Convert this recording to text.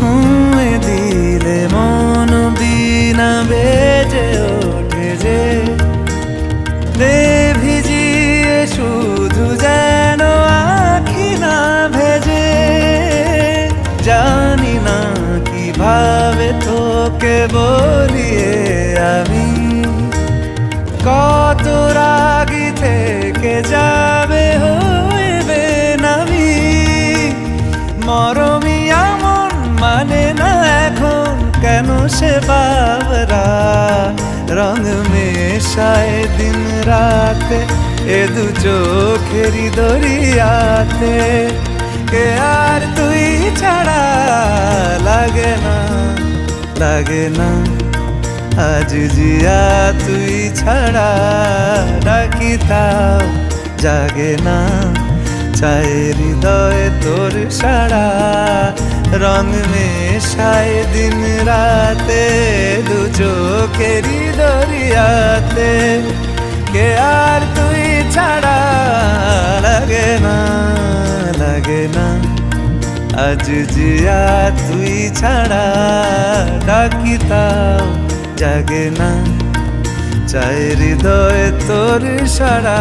ছুঁয়ে দিলে মন বিনা বেজে ওঠে যে দে ভিজিয়ে শুধু যেন আখি না ভেজে। জানি না কিভাবে তোকে বলিয়ে আমি কত রাগি থেকে যাবে হইবে নামি। মরমি এমন মানে না এখন কেন সে বাবরা রং মেশায় দিন রাতে এ দু চোখেরি দরিয়াতে। কে আর তুই ছাড়া লাগে না লাগে না আজ জিয়া তুই ছাড়া ডাকি তাও জাগে না। চায় হৃদয় তোর সারা রং মেশায় দিন রাতে দু চোখেরি দরিয়াতে। কে আর তুই ছাড়া লাগে না লাগে না আজ জিয়া তুই ছাড়া ডাকি তাও জাগে না। চায় হৃদয় তোর সারা।